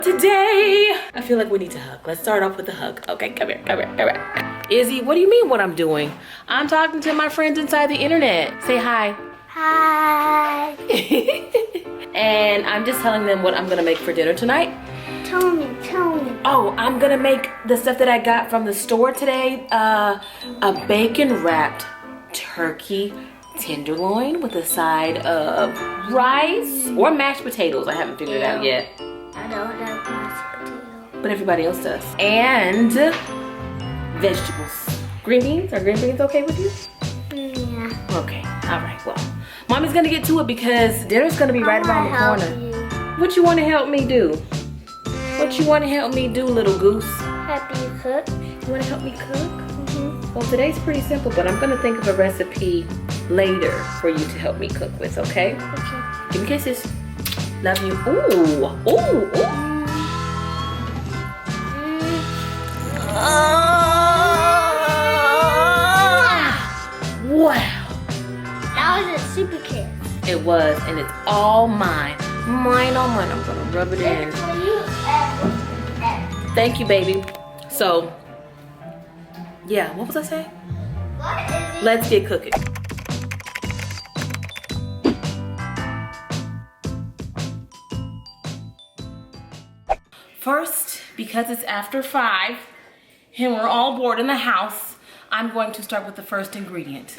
Today, I feel like we need to hug. Let's start off with a hug. Okay, come here, come here, come here. Izzy, what do you mean what I'm doing? I'm talking to my friends inside the internet. Say hi. Hi. And I'm just telling them what I'm gonna make for dinner tonight. Tell me. Oh, I'm gonna make the stuff that I got from the store today. A bacon wrapped turkey tenderloin with a side of rice or mashed potatoes. I haven't figured it out yet. I don't like mashed potatoes. But everybody else does. And vegetables. Green beans? Are green beans okay with you? Yeah. Okay, all right, well. Mommy's gonna get to it because dinner's gonna be right around the corner. What you wanna help me do? What you wanna help me do, little goose? Help you cook. You wanna help me cook? Well, today's pretty simple, but I'm gonna think of a recipe later for you to help me cook with, okay? Okay. Give me kisses. Love you. Ooh, ooh, ooh. Wow. That was a super kiss. It was, and it's all mine. Mine, all mine. I'm gonna rub it in. It's for you. Thank you, baby. So, yeah, what was I saying? What is it? Let's get cooking. First, because it's after 5 and we're all bored in the house, I'm going to start with the first ingredient.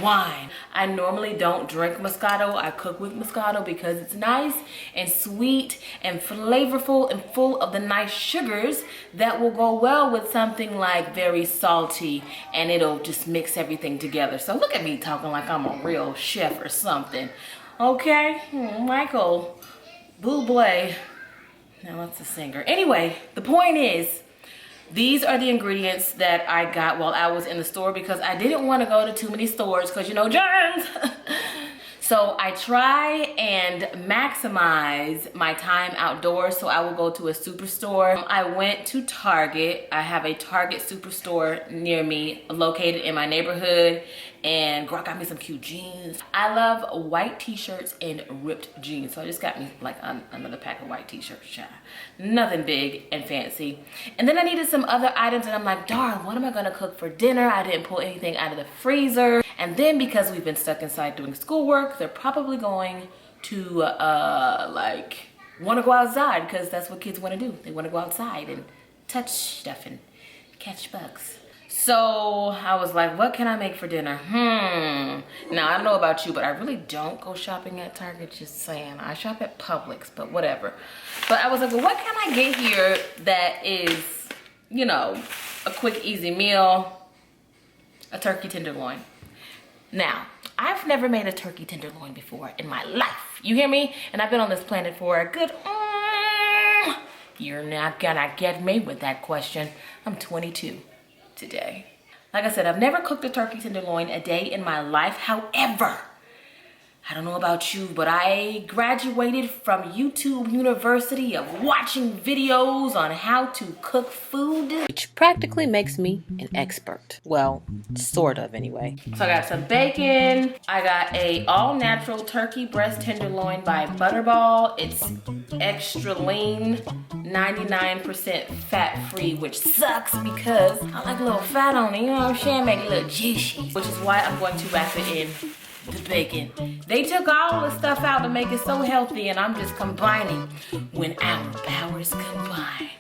Wine. I normally don't drink Moscato. I cook with Moscato because it's nice and sweet and flavorful and full of the nice sugars that will go well with something like very salty, and it'll just mix everything together. So look at me talking like I'm a real chef or something. Okay, Michael Bublé. Now that's a singer. Anyway, the point is, these are the ingredients that I got while I was in the store because I didn't want to go to too many stores because, you know, germs. So I try and maximize my time outdoors, so I will go to a superstore. I went to Target. I have a Target superstore near me located in my neighborhood, and girl got me some cute jeans. I love white t-shirts and ripped jeans, so I just got me like another pack of white t-shirts, child. Nothing big and fancy. And then I needed some other items, and I'm like, darn, what am I gonna cook for dinner? I didn't pull anything out of the freezer. And then because we've been stuck inside doing schoolwork, they're probably going to like wanna go outside because that's what kids wanna do. They wanna go outside and touch stuff and catch bugs. So I was like, what can I make for dinner? Now I don't know about you, but I really don't go shopping at Target, just saying. I shop at Publix, but whatever. But I was like, well, what can I get here that is, you know, a quick, easy meal? A turkey tenderloin. Now, I've never made a turkey tenderloin before in my life. You hear me? And I've been on this planet for a good, you're not gonna get me with that question. I'm 22 today. Like I said, I've never cooked a turkey tenderloin a day in my life. However, I don't know about you, but I graduated from YouTube University of watching videos on how to cook food, which practically makes me an expert. Well, sort of anyway. So I got some bacon. I got a all-natural turkey breast tenderloin by Butterball. It's extra lean, 99% fat-free, which sucks because I like a little fat on it, you know what I'm saying? Make it a little juicy, which is why I'm going to wrap it in the bacon. They took all the stuff out to make it so healthy, and I'm just combining. When our powers combine,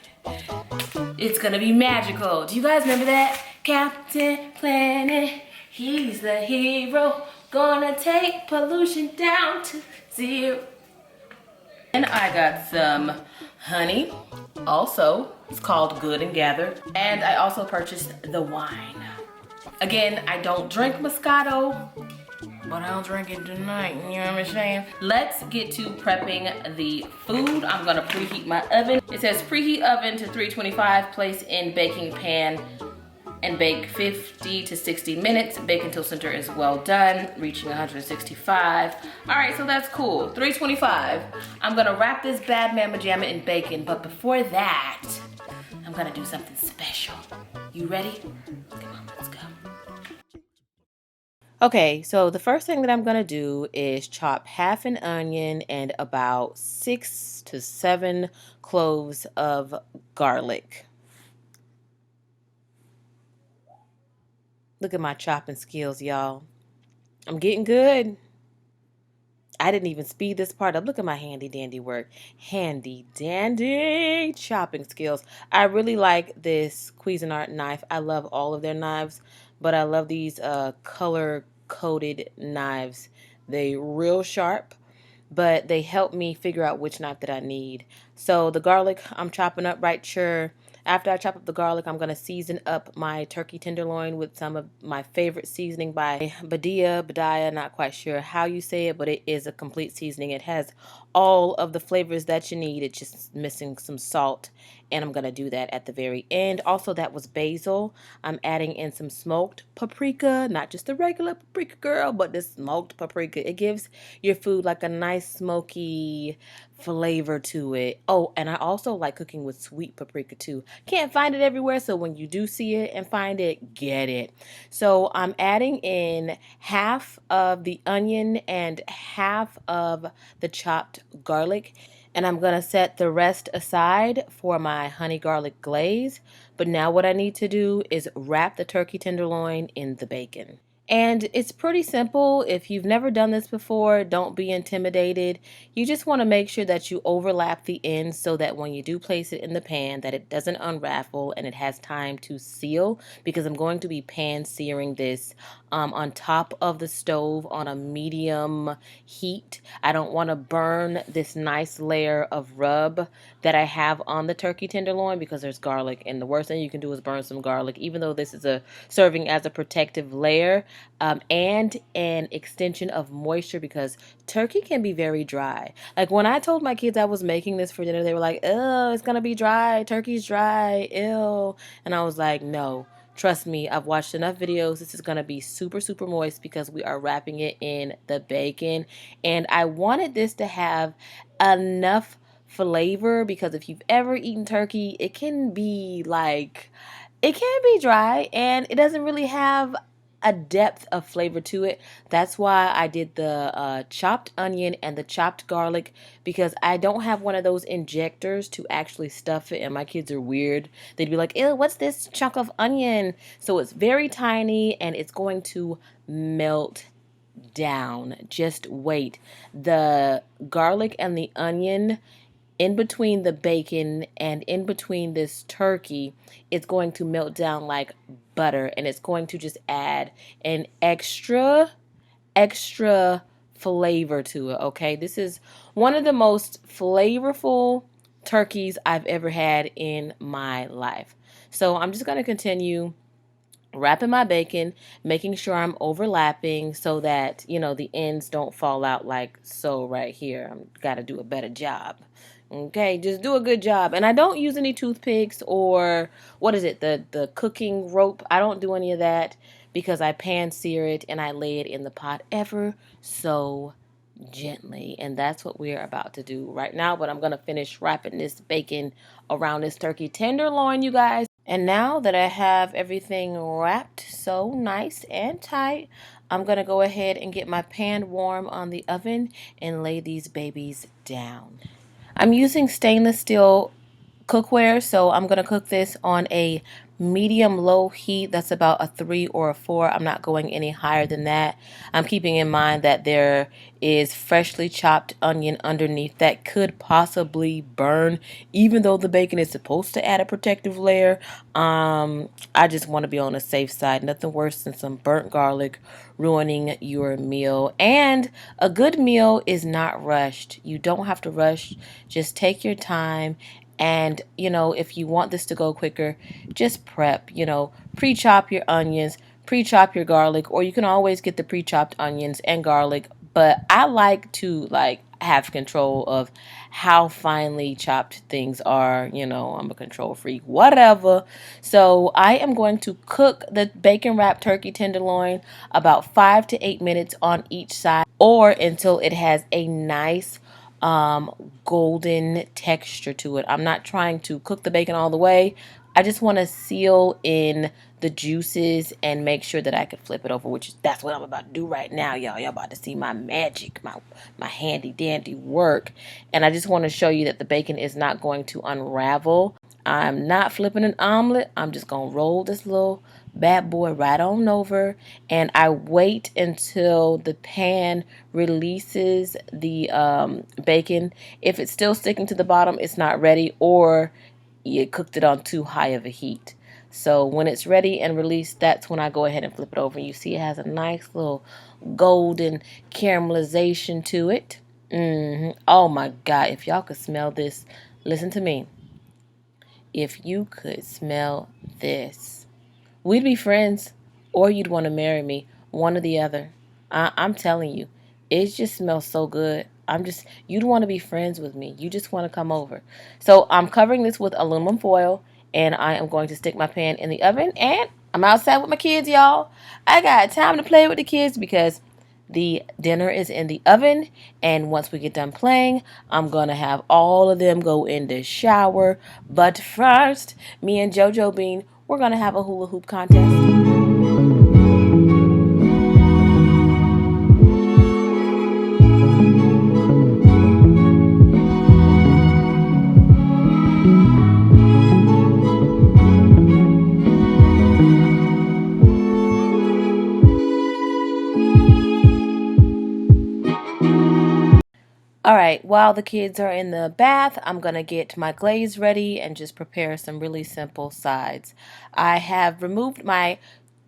it's gonna be magical. Do you guys remember that? Captain Planet, he's the hero, gonna take pollution down to 0. And I got some honey, also it's called Good and Gather, and I also purchased the wine. Again, I don't drink Moscato, but I'll drink it tonight, you know what I'm saying? Let's get to prepping the food. I'm gonna preheat my oven. It says preheat oven to 325, place in baking pan and bake 50 to 60 minutes. Bake until center is well done, reaching 165. All right, so that's cool, 325. I'm gonna wrap this bad mamma jamma in bacon, but before that, I'm gonna do something special. You ready? Come on, let's go. Okay, so the first thing that I'm going to do is chop half an onion and about 6 to 7 cloves of garlic. Look at my chopping skills, y'all. I'm getting good. I didn't even speed this part up. Look at my handy dandy work. Handy dandy chopping skills. I really like this Cuisinart knife. I love all of their knives, but I love these color coded knives. They real sharp, but they help me figure out which knife that I need. So the garlic I'm chopping up right sure. After I chop up the garlic, I'm going to season up my turkey tenderloin with some of my favorite seasoning by Badia, not quite sure how you say it, but it is a complete seasoning. It has all of the flavors that you need. It's just missing some salt, and I'm going to do that at the very end. Also, that was basil. I'm adding in some smoked paprika, not just the regular paprika, girl, but the smoked paprika. It gives your food like a nice smoky flavor to it. Oh, and I also like cooking with sweet paprika too. Can't find it everywhere, so when you do see it and find it, get it. So I'm adding in half of the onion and half of the chopped garlic, and I'm going to set the rest aside for my honey garlic glaze. But now what I need to do is wrap the turkey tenderloin in the bacon. And it's pretty simple. If you've never done this before, don't be intimidated. You just want to make sure that you overlap the ends so that when you do place it in the pan, that it doesn't unravel and it has time to seal, because I'm going to be pan searing this on top of the stove on a medium heat. I don't want to burn this nice layer of rub that I have on the turkey tenderloin because there's garlic, and the worst thing you can do is burn some garlic, even though this is a serving as a protective layer and an extension of moisture, because turkey can be very dry. Like when I told my kids I was making this for dinner, they were like, "Oh, it's gonna be dry. Turkey's dry. Ew." And I was like, "No. Trust me, I've watched enough videos. This is going to be super, super moist because we are wrapping it in the bacon." And I wanted this to have enough flavor, because if you've ever eaten turkey, it can be like, it can be dry and it doesn't really have a depth of flavor to it. That's why I did the chopped onion and the chopped garlic, because I don't have one of those injectors to actually stuff it, and my kids are weird. They'd be like, "Ew, what's this chunk of onion?" So it's very tiny and it's going to melt down. Just wait. The garlic and the onion in between the bacon and in between this turkey, it's going to melt down like butter, and it's going to just add an extra flavor to it. Okay, this is one of the most flavorful turkeys I've ever had in my life. So I'm just going to continue wrapping my bacon, making sure I'm overlapping so that, the ends don't fall out like so right here. I've got to do a better job. Okay, just do a good job. And I don't use any toothpicks or what is it, the cooking rope. I don't do any of that because I pan sear it and I lay it in the pot ever so gently. And that's what we're about to do right now. But I'm going to finish wrapping this bacon around this turkey tenderloin, you guys. And now that I have everything wrapped so nice and tight, I'm going to go ahead and get my pan warm on the oven and lay these babies down. I'm using stainless steel cookware, so I'm going to cook this on a medium low heat. That's about a 3 or a 4. I'm not going any higher than that. I'm keeping in mind that there is freshly chopped onion underneath that could possibly burn, even though the bacon is supposed to add a protective layer. I just want to be on the safe side. Nothing worse than some burnt garlic ruining your meal. And a good meal is not rushed. You don't have to rush. Just take your time. And, if you want this to go quicker, just prep, pre-chop your onions, pre-chop your garlic, or you can always get the pre-chopped onions and garlic. But I like to have control of how finely chopped things are. I'm a control freak, whatever. So I am going to cook the bacon wrapped turkey tenderloin about 5 to 8 minutes on each side, or until it has a nice golden texture to it. I'm not trying to cook the bacon all the way. I just want to seal in the juices and make sure that I could flip it over, which that's what I'm about to do right now, y'all. Y'all about to see my magic, my handy dandy work. And I just want to show you that the bacon is not going to unravel. I'm not flipping an omelet. I'm just going to roll this little bad boy right on over, and I wait until the pan releases the bacon. If it's still sticking to the bottom, it's not ready, or you cooked it on too high of a heat. So when it's ready and released, that's when I go ahead and flip it over. You see it has a nice little golden caramelization to it. Oh my God, if y'all could smell this, listen to me. If you could smell this, we'd be friends, or you'd want to marry me, one or the other. I'm telling you, it just smells so good. You'd want to be friends with me. You just want to come over. So I'm covering this with aluminum foil, and I am going to stick my pan in the oven, and I'm outside with my kids, y'all. I got time to play with the kids because the dinner is in the oven, and once we get done playing, I'm gonna have all of them go in the shower. But first, me and JoJo Bean, we're gonna have a hula hoop contest. All right, while the kids are in the bath, I'm going to get my glaze ready and just prepare some really simple sides. I have removed my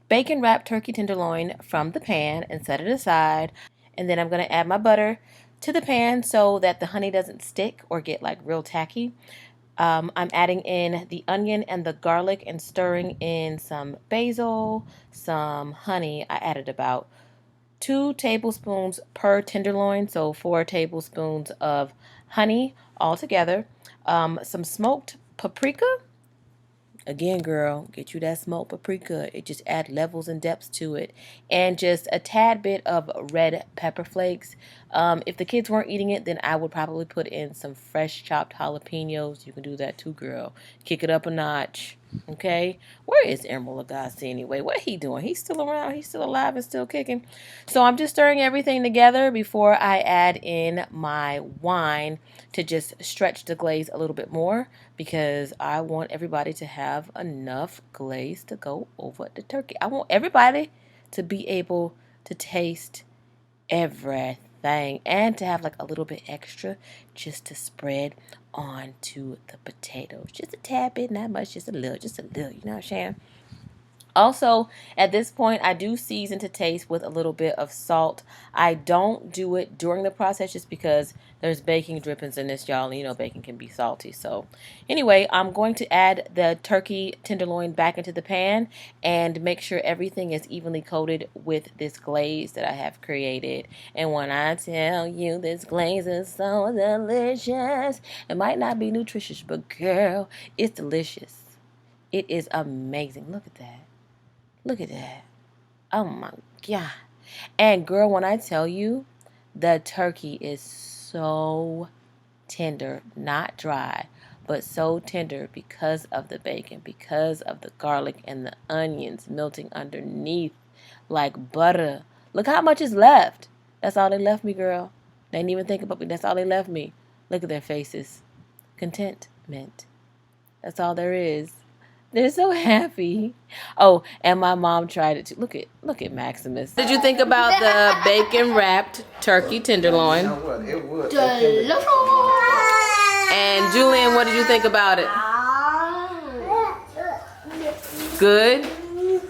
bacon wrapped turkey tenderloin from the pan and set it aside. And then I'm going to add my butter to the pan so that the honey doesn't stick or get like real tacky. I'm adding in the onion and the garlic and stirring in some basil, some honey. I added about 2 tablespoons per tenderloin, so 4 tablespoons of honey altogether. Some smoked paprika. Again, girl, get you that smoked paprika. It just adds levels and depths to it. And just a tad bit of red pepper flakes. If the kids weren't eating it, then I would probably put in some fresh chopped jalapenos. You can do that too, girl. Kick it up a notch. Okay? Where is Emerald Lagasse anyway? What he doing? He's still around. He's still alive and still kicking. So I'm just stirring everything together before I add in my wine to just stretch the glaze a little bit more, because I want everybody to have enough glaze to go over the turkey. I want everybody to be able to taste everything and to have like a little bit extra just to spread onto the potatoes. Just a tad bit, not much, just a little, you know what I'm saying? Also, at this point, I do season to taste with a little bit of salt. I don't do it during the process just because there's baking drippings in this, y'all. And you know bacon can be salty. So anyway, I'm going to add the turkey tenderloin back into the pan and make sure everything is evenly coated with this glaze that I have created. And when I tell you this glaze is so delicious, it might not be nutritious, but girl, it's delicious. It is amazing. Look at that. Look at that. Oh my God. And girl, when I tell you, the turkey is so tender, not dry, but so tender because of the bacon, because of the garlic and the onions melting underneath like butter. Look how much is left. That's all they left me, girl. They didn't even think about me. That's all they left me. Look at their faces. Contentment. That's all there is. They're so happy. Oh, and my mom tried it too. Look at Maximus. What did you think about the bacon wrapped turkey tenderloin? You know what? It would. Delicious. And Julian, what did you think about it? Good?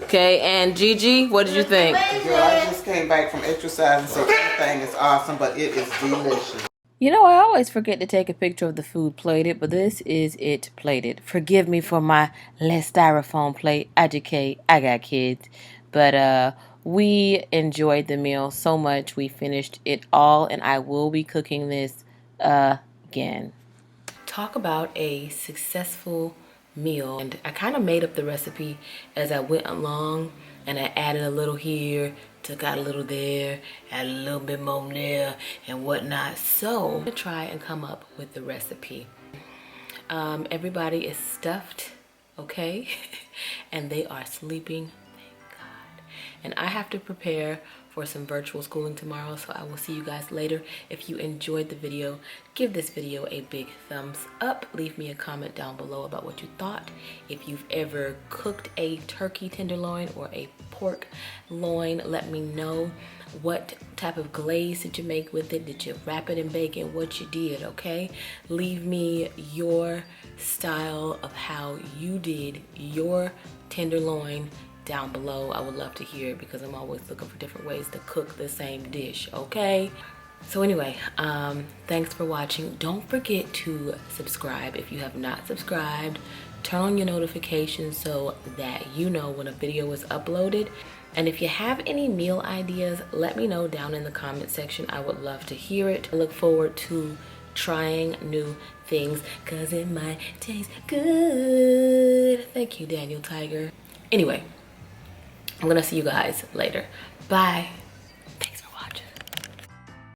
Okay, and Gigi, what did you think? Girl, I just came back from exercising, so everything is awesome, but it is delicious. You know, I always forget to take a picture of the food plated, but this is it plated. Forgive me for my less styrofoam plate. I got kids. But we enjoyed the meal so much. We finished it all, and I will be cooking this again. Talk about a successful meal. And I kind of made up the recipe as I went along, and I added a little here, took out a little there, added a little bit more there, and whatnot. So I'm gonna try and come up with the recipe. Everybody is stuffed okay? And they are sleeping, thank God. And I have to prepare for some virtual schooling tomorrow, so I will see you guys later. If you enjoyed the video, give this video a big thumbs up. Leave me a comment down below about what you thought. If you've ever cooked a turkey tenderloin or a pork loin, let me know. What type of glaze did you make with it? Did you wrap it in bacon? What you did, okay? Leave me your style of how you did your tenderloin down below. I would love to hear it because I'm always looking for different ways to cook the same dish, okay? So anyway, thanks for watching. Don't forget to subscribe if you have not subscribed. Turn on your notifications so that you know when a video is uploaded. And if you have any meal ideas, let me know down in the comment section. I would love to hear it. I look forward to trying new things because it might taste good. Thank you, Daniel Tiger. Anyway, I'm gonna see you guys later. Bye.